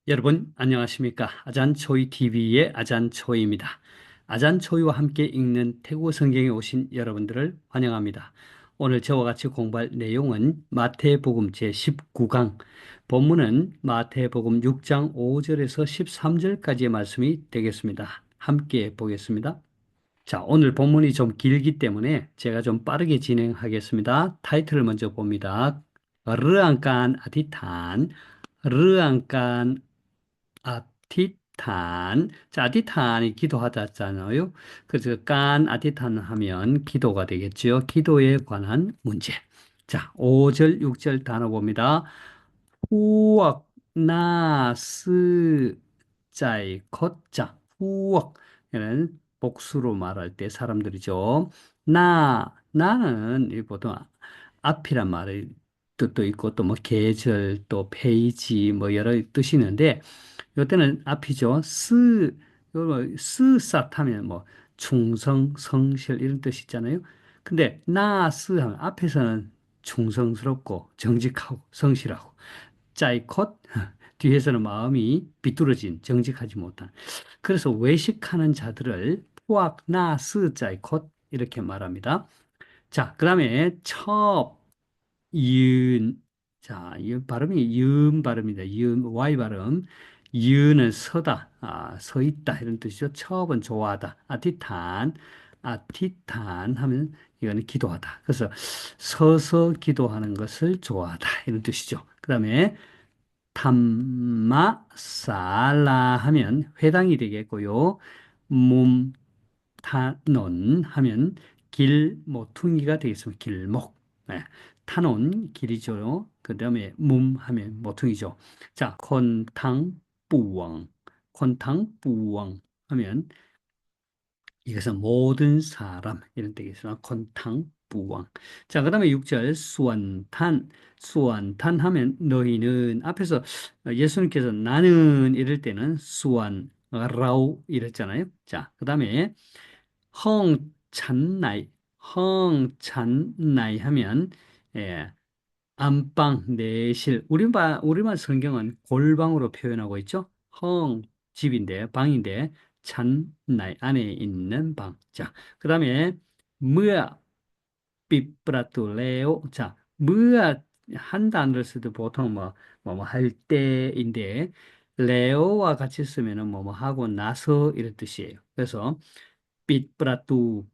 여러분, 안녕하십니까? 아잔초이 TV의 아잔초이입니다. 아잔초이와 함께 읽는 태국어 성경에 오신 여러분들을 환영합니다. 오늘 저와 같이 공부할 내용은 마태복음 제19강, 본문은 마태복음 6장 5절에서 13절까지의 말씀이 되겠습니다. 함께 보겠습니다. 자, 오늘 본문이 좀 길기 때문에 제가 좀 빠르게 진행하겠습니다. 타이틀을 먼저 봅니다. 르앙간 아디탄, 르앙간 아티탄. 자, 아티탄이 기도하다잖아요. 그래서 깐 아티탄 하면 기도가 되겠죠. 기도에 관한 문제. 자, 5절, 6절 단어 봅니다. 후억 나스 자이 컷자 후억 이는 복수로 말할 때 사람들이죠. 나는 이 보통 앞이란 말의 뜻도 있고 또 뭐 계절 또 페이지 뭐 여러 뜻이 있는데 이때는 앞이죠. 스삿 하면 뭐 충성, 성실 이런 뜻이 있잖아요. 근데 나스 하면 앞에서는 충성스럽고 정직하고 성실하고 짜이콧 뒤에서는 마음이 비뚤어진 정직하지 못한 그래서 외식하는 자들을 포악 나스 짜이콧 이렇게 말합니다. 자, 그다음에 첩 이은. 자, 이 발음이 이은 발음입니다. 이은 Y 발음. 이은은 서다, 서 있다 이런 뜻이죠. 첩은 좋아하다. 아티탄 하면 이거는 기도하다. 그래서 서서 기도하는 것을 좋아하다 이런 뜻이죠. 그다음에 담마살라 하면 회당이 되겠고요. 몸타논 하면 길 모퉁이가 되겠습니다. 길목. 네. 타논 길이죠. 그 다음에 하면 모퉁이죠. 자, 콘탕뿌왕 하면 이것은 모든 사람 이런 뜻이겠습니다. 콘탕뿌왕. 자, 그 다음에 6절 수완탄 하면 너희는 앞에서 예수님께서 나는 이럴 때는 수완라우 이랬잖아요. 자, 그 다음에 헝찬나이 헝찬나이 하면 예, 안방, 내실. 우리말 성경은 골방으로 표현하고 있죠. 집인데, 방인데, 나이 안에 있는 방. 자, 그 다음에, 무아, 삐프라뚜레오. 자, 무아, 한 단어를 쓰도 보통 할 때인데, 레오와 같이 쓰면은 하고 나서 이런 뜻이에요. 그래서,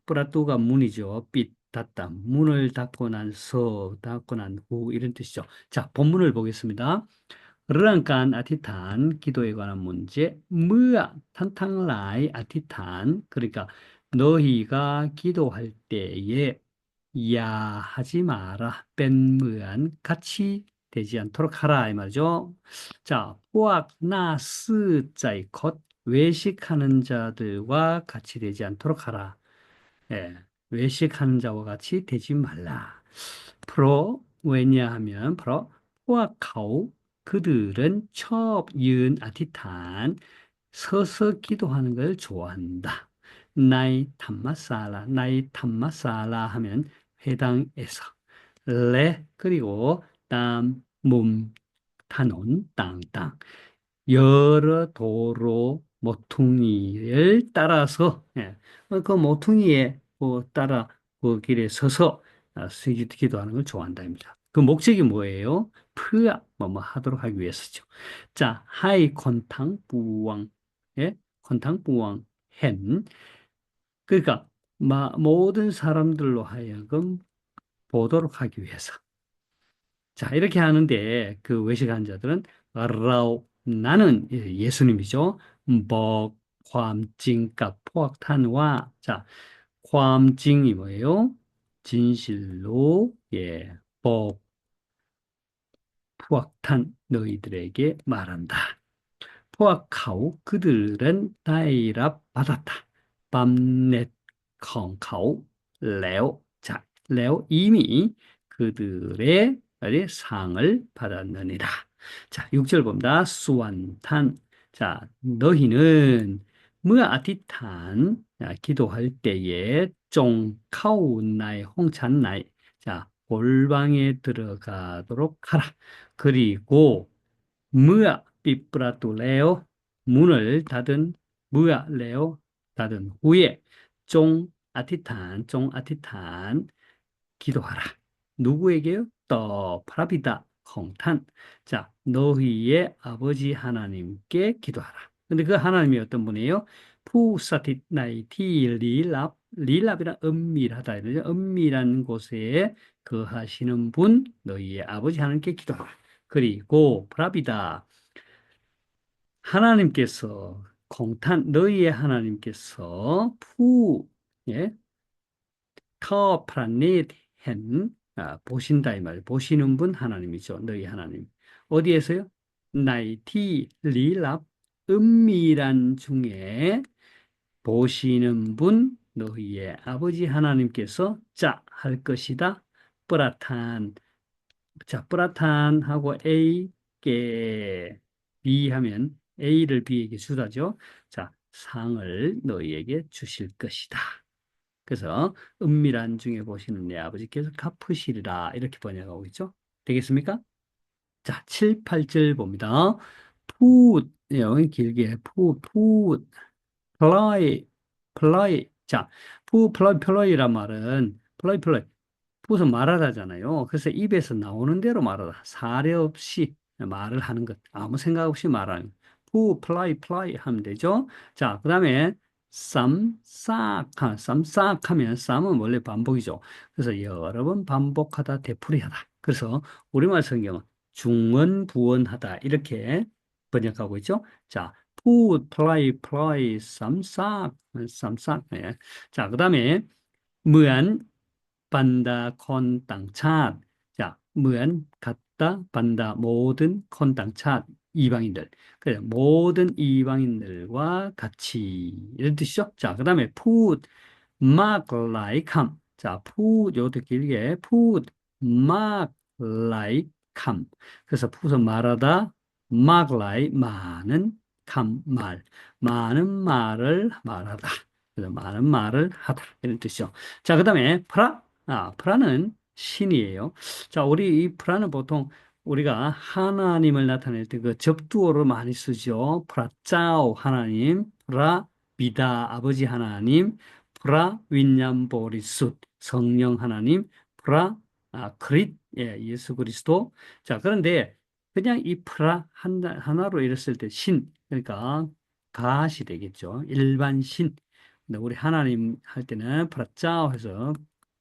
프라뚜가 문이죠. 닫다. 문을 닫고 난 후, 이런 뜻이죠. 자, 본문을 보겠습니다. 르랑간 아티탄, 기도에 관한 문제. 무아, 탄탕라이 아티탄. 그러니까, 너희가 기도할 때에, 야, 하지 마라. 뺀무안, 같이 되지 않도록 하라. 이 말이죠. 자, 포악, 나, 스, 자이, 컷. 외식하는 자들과 같이 되지 않도록 하라. 예, 외식하는 자와 같이 되지 말라. 왜냐하면, 포악하오, 그들은 첩이은 아티탄, 서서 기도하는 걸 좋아한다. 나이 탐마살라 하면 회당에서, 그리고 타논, 땅. 여러 도로 모퉁이를 따라서 그 모퉁이에 따라 그 길에 서서 기도하는 걸 좋아한다입니다. 그 목적이 뭐예요? 뭐 하도록 하기 위해서죠. 자, 하이 콘탕 부왕, 예, 콘탕 부왕 헨. 그러니까 모든 사람들로 하여금 보도록 하기 위해서. 자, 이렇게 하는데 그 외식한 자들은 나는 예수님이죠.ความจริงกับ 포악탄과 자, ความจริง이 뭐예요? 진실로 포악탄 너희들에게 말한다. 포악하오 그들은 다이랍 받았다. 밤넷 컹카오 레오. 자, 레오 이미 그들의 상을 받았느니라. 자, 6절 봅니다. 수완탄. 자, 너희는 무아티탄 기도할 때에 쫑카오나이 홍찬나이. 자, 골방에 들어가도록 하라. 그리고 삐뿌라뚜레오 문을 닫은 무야 레오 닫은 후에 종 아티탄 기도하라. 누구에게요? 또 프라비다 홍탄. 자, 너희의 아버지 하나님께 기도하라. 근데 그 하나님이 어떤 분이에요? 푸사티 나이티 리랍. 리랍이란 은밀하다. 이러죠. 은밀한 곳에 거하시는 분, 너희의 아버지 하나님께 기도하라. 그리고 프라비다 하나님께서 공탄 너희의 하나님께서 예, 터프라닛 보신다 이 말. 보시는 분 하나님이죠. 너희 하나님. 어디에서요? 나이티 리랍 은밀한 중에 보시는 분 너희의 아버지 하나님께서 자 할 것이다. 뿌라탄. 자, 뿌라탄하고 A께 B 하면 A를 B에게 주다죠. 자, 상을 너희에게 주실 것이다. 그래서 은밀한 중에 보시는 내 아버지께서 갚으시리라 이렇게 번역하고 있죠. 되겠습니까? 자, 7, 8절 봅니다. put 여기 길게 put 플라이 자, 플라이란 말은 플라이 무슨 말하라잖아요. 그래서 입에서 나오는 대로 말하라. 사려 없이 말을 하는 것. 아무 생각 없이 말하는 것. 플라이 하면 되죠. 자, 그 다음에 쌈싹 하면 쌈은 원래 반복이죠. 그래서 여러 번 반복하다 되풀이하다. 그래서 우리말 성경은 중언부언하다 이렇게 번역하고 있죠. 자, 플라이 쌈싹 예. 자, 그 다음에 무한 반다 콘땅차 자, 무한 같다 반다 모든 콘땅차 이방인들 그래 모든 이방인들과 같이 이런 뜻이죠. 자, 그다음에 푸드 막 라이캄 자, 푸드 요것도 길게 푸드 막 라이캄 그래서 푸드 말하다 막 라이 많은 캄말 많은 말을 말하다 그래서 많은 말을 하다 이런 뜻이죠. 자, 그다음에 프라는 신이에요. 자, 우리 이 프라는 보통 우리가 하나님을 나타낼 때 그 접두어로 많이 쓰죠. 프라짜오 하나님, 프라 비다 아버지 하나님, 프라 윈냠 보리숫 성령 하나님, 프라 그릿 예수 그리스도. 자, 그런데 그냥 이 프라 하나로 이랬을 때 신, 그러니까 가시 되겠죠. 일반 신. 근데 우리 하나님 할 때는 프라짜오 해서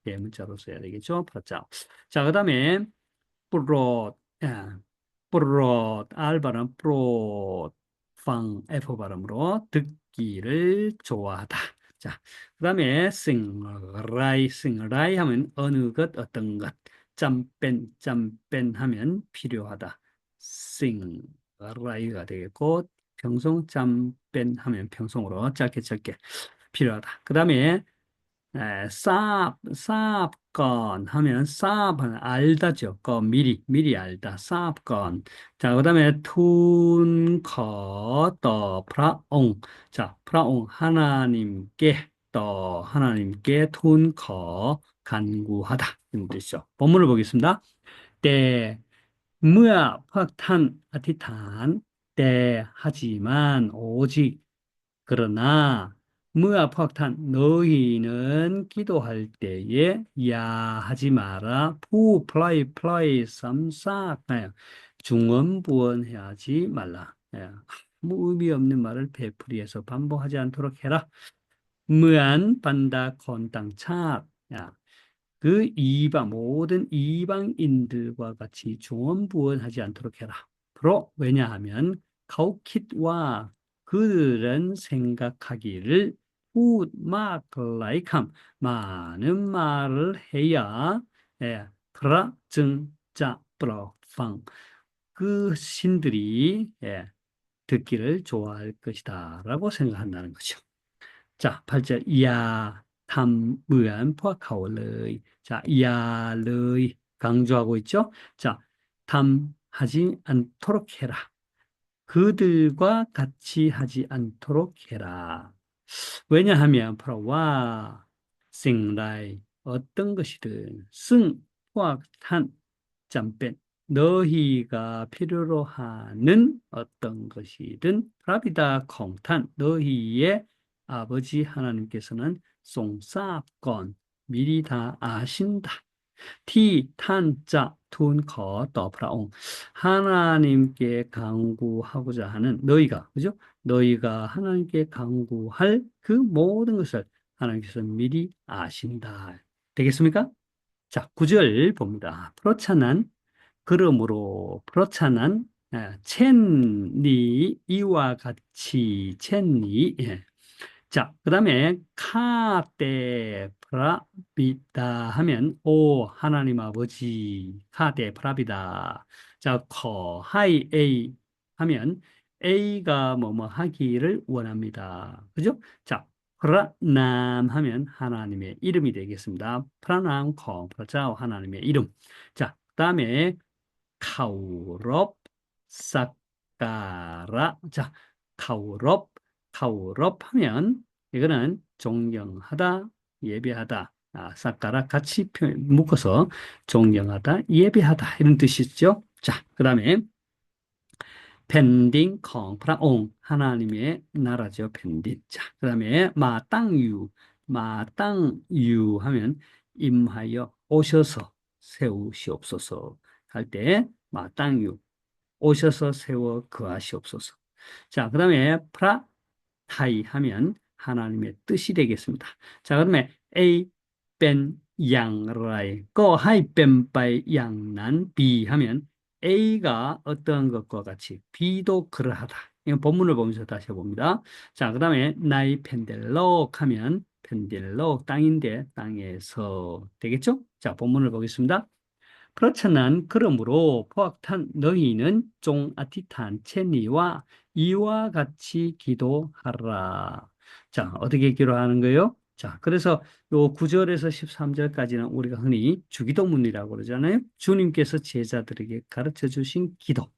문자로 써야 되겠죠. 프라짜오. 자, 그다음에 프로 프로 R 발음 프로 F 발음으로 듣기를 좋아하다. 자, 그다음에 싱라이 하면 어느 것 어떤 것 짬뺀 하면 필요하다. 싱라이가 되겠고 평송 짬뺀 하면 평송으로 짧게 필요하다. 그다음에 쌉건 하면 쌉은 알다죠. 미리 알다. 쌉건. 자, 그 다음에 툰커 더 프라옹. 자, 프라옹 하나님께 툰커 간구하다. 이런 뜻이죠. 본문을 보겠습니다. 때, 팍탄, 아티탄, 하지만, 오직, 그러나 무아팍탄 너희는 기도할 때에 야 하지 마라 플라이 쌈싹 중언부언하지 말라. 아무 의미 없는 말을 베풀이해서 반복하지 않도록 해라. 무안 반다 건당차 그 모든 이방인들과 같이 중언부언하지 않도록 해라. 왜냐하면 가우킷와 그들은 생각하기를 막 라이캄 많은 말을 해야 프라 증자 프로팡 그 신들이 듣기를 좋아할 것이다라고 생각한다는 거죠. 자, 8절 야 탐무한 포악하올의 자, 야의 강조하고 있죠. 자, 탐하지 않도록 해라. 그들과 같이 하지 않도록 해라. 왜냐하면 프로와 생라이 어떤 것이든 승, 포악, 탄, 잠뺀 너희가 필요로 하는 어떤 것이든 프라비다 콩탄 너희의 아버지 하나님께서는 송사건 미리 다 아신다. 티, 탄, 자, 툰, 거, 더, 프라옹. 하나님께 간구하고자 하는 너희가, 그죠? 너희가 하나님께 간구할 그 모든 것을 하나님께서 미리 아신다. 되겠습니까? 자, 9절 봅니다. 프로차난, 그러므로, 프로차난, 첸니, 이와 같이, 첸니, 예. 자, 그 다음에 카테 프라비다 하면 오 하나님 아버지 카테 프라비다. 자, 커 하이 에이 하면 A가 뭐뭐 하기를 원합니다. 그죠? 자, 프라남 하면 하나님의 이름이 되겠습니다. 프라남 커 프라자오 하나님의 이름. 자, 그 다음에 카우럽 사까라. 자, 카우럽 카우럽 하면 이거는 존경하다, 예배하다, 사까라 같이 묶어서 존경하다, 예배하다 이런 뜻이죠. 자, 그 다음에 펜딩 콩 프라옹 하나님의 나라죠. 펜딩. 자, 그 다음에 마땅유 마땅유 하면 임하여 오셔서 세우시옵소서 할 때 마땅유 오셔서 세워 거하시옵소서. 자, 그 다음에 프라타이 하면 하나님의 뜻이 되겠습니다. 자, 그다음에 A 뺀 양라이 거 하이 뺀 바이 양난 B 하면 A가 어떠한 것과 같이 B도 그러하다. 이건 본문을 보면서 다시 해봅니다. 자, 그다음에 나이 펜델록 하면 펜델록 땅인데 땅에서 되겠죠? 자, 본문을 보겠습니다. 그렇잖아. 그러므로 포악탄 너희는 종 아티탄 체니와 이와 같이 기도하라. 자, 어떻게 기도하는 거예요? 자, 그래서 요 9절에서 13절까지는 우리가 흔히 주기도문이라고 그러잖아요. 주님께서 제자들에게 가르쳐 주신 기도.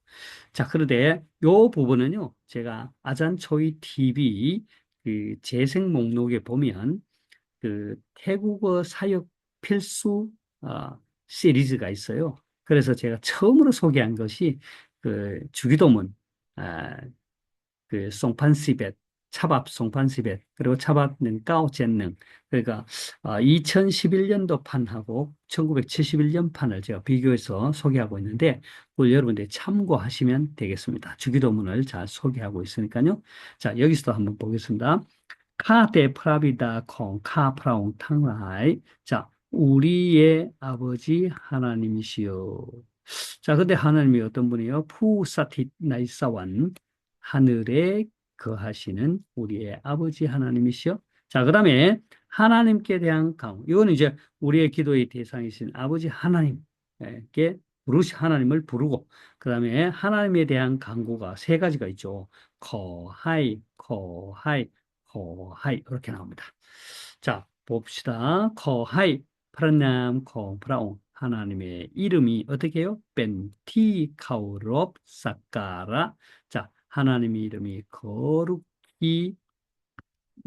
자, 그런데 요 부분은요, 제가 아잔초이 TV 그 재생 목록에 보면 그 태국어 사역 필수 시리즈가 있어요. 그래서 제가 처음으로 소개한 것이 그 주기도문, 아, 그 송판시벳, 차밥 송판시벳, 그리고 차밥는 까오젠능. 그러니까 2011년도 판하고 1971년 판을 제가 비교해서 소개하고 있는데 그걸 여러분들이 참고하시면 되겠습니다. 주기도문을 잘 소개하고 있으니까요. 자, 여기서도 한번 보겠습니다. 카데 프라비다 콩 카프라옹 탕라이. 자, 우리의 아버지 하나님이시여. 자, 근데 하나님이 어떤 분이요? 푸사티 나이사완 하늘에 거하시는 우리의 아버지 하나님이시여. 자, 그다음에 하나님께 대한 강. 이거는 이제 우리의 기도의 대상이신 아버지 하나님께 하나님을 부르고 그다음에 하나님에 대한 간구가 세 가지가 있죠. 거하이, 거하이, 거하이 이렇게 나옵니다. 자, 봅시다. 거하이 프라남 코 프라옹 하나님의 이름이 어떻게 해요? 벤티 카우롭 사까라. 자, 하나님의 이름이 거룩히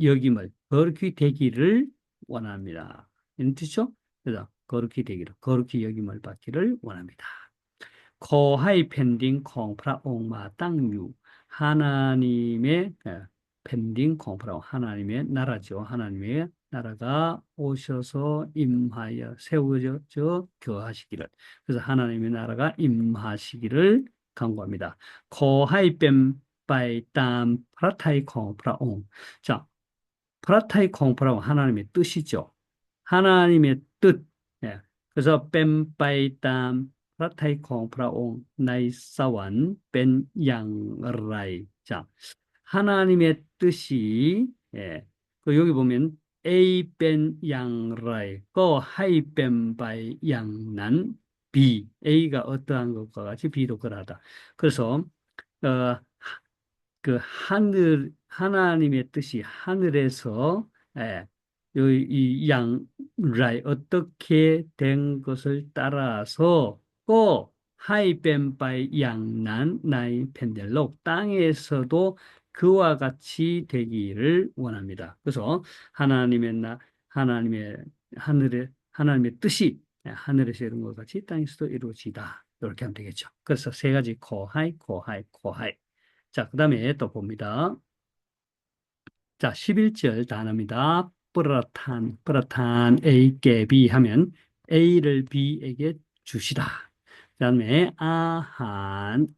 여김을 거룩히 되기를 원합니다. 이런 뜻이죠? 그래서 거룩히 되기를 거룩히 여김을 받기를 원합니다. 거하이 펜딩 콩프라옹 마땅유 하나님의 펜딩 콩프라옹 하나님의 나라죠. 하나님의 나라가 오셔서 임하여 세워져 거하시기를. 그래서 하나님의 나라가 임하시기를 간구합니다. 거하이 펜 바이 땀 프라타이 콩프라옹. 자, 프라타이 콩프라옹 하나님의 뜻이죠. 하나님의 뜻. 예. 그래서 뺀바이땀 프라타이 콩프라옹 나이사완 뺀 양라이. 자, 하나님의 뜻이 여기 보면 A 뺀 양라이 거 하이 뺀 바이 양난 B A가 어떠한 것과 같이 B도 그러하다. 그래서 어, 그 하나님의 뜻이 하늘에서 이 양라이 어떻게 된 것을 따라서 또 하이벤바이 양난 나이 펜델록 땅에서도 그와 같이 되기를 원합니다. 그래서 하나님의 하늘의 뜻이 하늘에서 이룬 것 같이 땅에서도 이루어지다. 이렇게 하면 되겠죠. 그래서 세 가지 코하이, 코하이, 코하이. 자, 그 다음에 또 봅니다. 자, 11절 단어입니다. 뿌라탄 A께 B 하면 A를 B에게 주시다. 그 다음에 아한,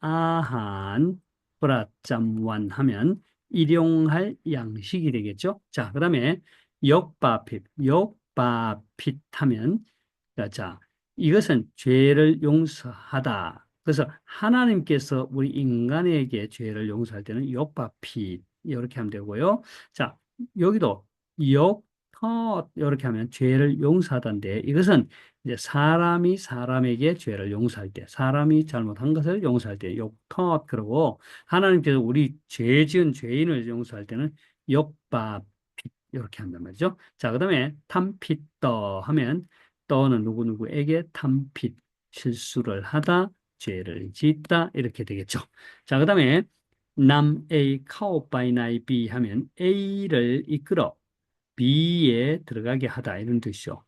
뿌라짬완 하면 일용할 양식이 되겠죠. 자, 그 다음에 역바핏 하면 자, 이것은 죄를 용서하다. 그래서 하나님께서 우리 인간에게 죄를 용서할 때는 역바핏 이렇게 하면 되고요. 자, 여기도 역터 이렇게 하면 죄를 용서하던데 이것은 이제 사람이 사람에게 죄를 용서할 때, 사람이 잘못한 것을 용서할 때 역터 그러고 하나님께서 우리 죄 지은 죄인을 용서할 때는 역바핏 이렇게 한단 말이죠. 자, 그다음에 탐핏더 하면 떠는 누구누구에게 탐핏 실수를 하다 죄를 짓다 이렇게 되겠죠. 자, 그다음에 남 A 카오 바이 나이 B 하면 A를 이끌어 B에 들어가게 하다 이런 뜻이죠.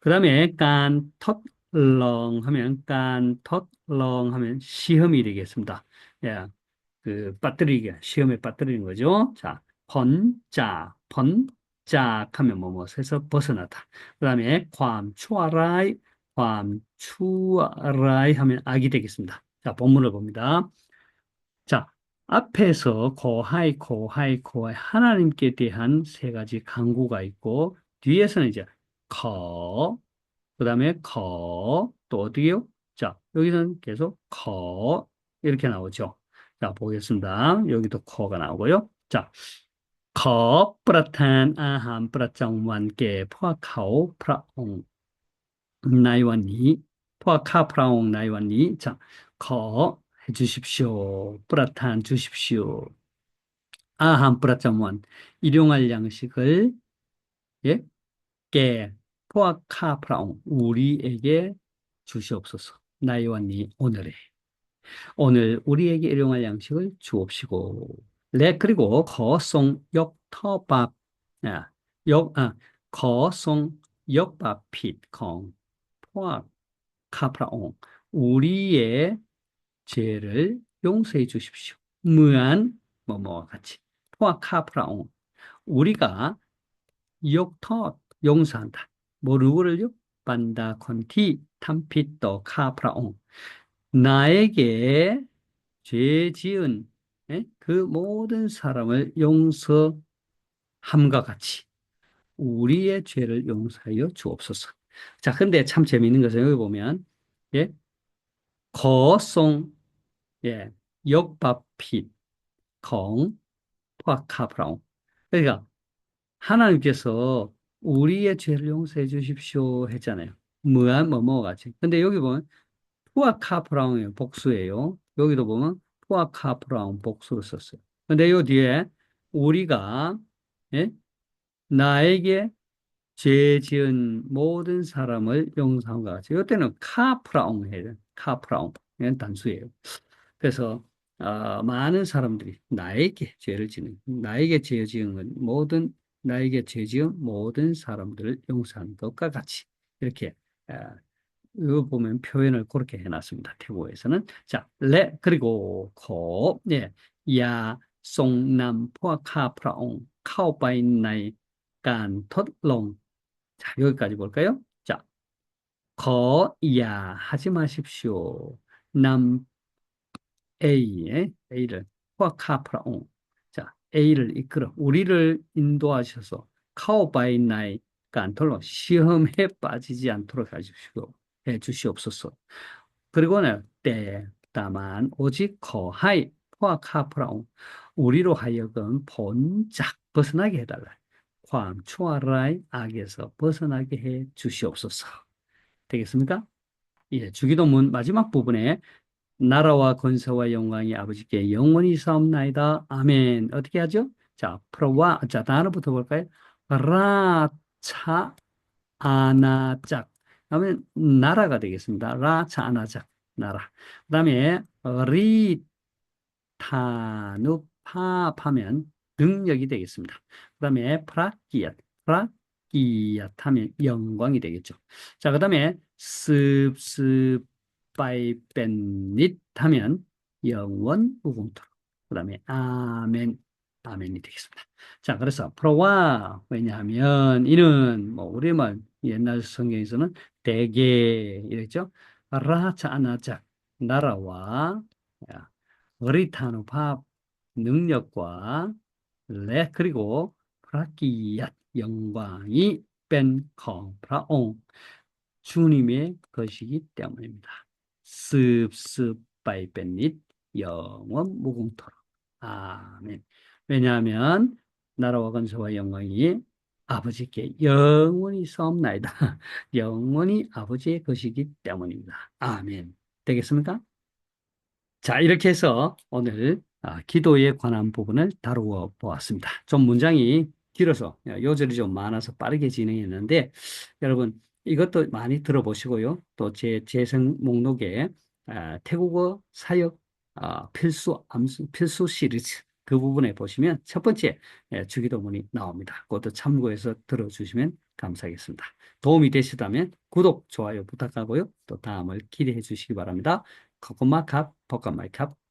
그다음에 깐 텄렁 하면 시험이 되겠습니다. 예, 그 빠뜨리기 시험에 빠뜨리는 거죠. 자, 번짝 하면 뭐뭐에서 벗어나다. 그다음에 괌추아라이 하면 악이 되겠습니다. 자, 본문을 봅니다. 자, 앞에서 고하이 하나님께 대한 세 가지 강구가 있고 뒤에서는 이제 거 그다음에 또 어디요? 자, 여기는 계속 이렇게 나오죠. 자, 보겠습니다. 여기도 가 나오고요. 자,ประทาน อาหาร ประจำวัน แก่ พวกเขา พระองค์ ในวันนี้ พวกข้า พระองค์ ในวันนี้ 자, 해 주십시오. ประทาน 주십시오. อาหาร ประจำวัน 일용할 양식을 예? 께 포아카 프라옹 우리에게 주시옵소서. 나이와 니 오늘에 오늘 우리에게 일용할 양식을 주옵시고 그리고 거송 역터밥 아, 거송 역밥핏 콩 포아카 프라옹 우리의 죄를 용서해 주십시오. 무한 뭐뭐와 같이 포아카 프라옹 우리가 용서한다. 뭐 누구를요? 반다 콘티 탐피또 카프라옹 나에게 죄 지은 그 모든 사람을 용서함과 같이 우리의 죄를 용서하여 주옵소서. 자, 근데 참 재미있는 것은 여기 보면 예, 거송 예, 역밥핏 콩 포카프라옹 그러니까 하나님께서 우리의 죄를 용서해 주십시오 했잖아요. 무한 뭐뭐 같이. 근데 여기 보면 푸아카프라운의 복수예요. 여기도 보면 푸아카프라운 복수를 썼어요. 근데 요 뒤에 우리가 예? 나에게 죄 지은 모든 사람을 용서함과 같이. 이때는 카프라운 해요. 카프라운. 이건 단수예요. 그래서 많은 사람들이 나에게 죄를 지는 나에게 죄 지은 건 모든 나에게 죄 지은 모든 사람들을 용서한 것과 같이 이렇게 아, 이거 보면 표현을 그렇게 해놨습니다. 태국어에서는 자, 그리고 예, 야, 송남 포아카 프라옹 카오바인 나이 간 텄롱 자, 여기까지 볼까요? 자, 야 하지 마십시오. 남 A를 포카프라옹 자 A를 이끌어 우리를 인도하셔서 카오바이 나이 깐톨로 시험에 빠지지 않도록 해 주시옵소서. 그리고는 다만 오직 거하이 포카프라옹 우리로 하여금 본작 벗어나게 해달라. 괌 추아라이 악에서 벗어나게 해 주시옵소서. 되겠습니까? 예, 주기도문 마지막 부분에 나라와 권세와 영광이 아버지께 영원히 사옵나이다. 아멘. 어떻게 하죠? 자, 자, 단어부터 볼까요? 라차 아나짝. 그러면 나라가 되겠습니다. 라차 아나짝. 나라. 그다음에 리타누파하면 능력이 되겠습니다. 그다음에 프라키앗 하면 영광이 되겠죠. 자, 그다음에 습습 빠이뺀닛 하면 영원 무궁토록. 그 다음에 아멘, 아멘이 되겠습니다. 자, 그래서 프로와 왜냐하면 이는 뭐 우리말 옛날 성경에서는 대개 이랬죠. 라차 아나짝 나라와 어리타누파 능력과 그리고 프라키얏 영광이 뺀 컴프라옹 주님의 것이기 때문입니다. 습습 바이벤닛 영원 무궁토록. 아멘. 왜냐하면 나라와 권세와 영광이 아버지께 영원히 싸움나이다. 영원히 아버지의 것이기 때문입니다. 아멘. 되겠습니까? 자, 이렇게 해서 오늘 기도에 관한 부분을 다루어 보았습니다. 좀 문장이 길어서 요절이 좀 많아서 빠르게 진행했는데 여러분 이것도 많이 들어보시고요. 또 제 재생 목록에 태국어 사역 필수 시리즈 그 부분에 보시면 첫 번째 주기도문이 나옵니다. 그것도 참고해서 들어주시면 감사하겠습니다. 도움이 되시다면 구독, 좋아요 부탁하고요. 또 다음을 기대해 주시기 바랍니다. ขอบคุณมากครับพบกันใหม่ครับ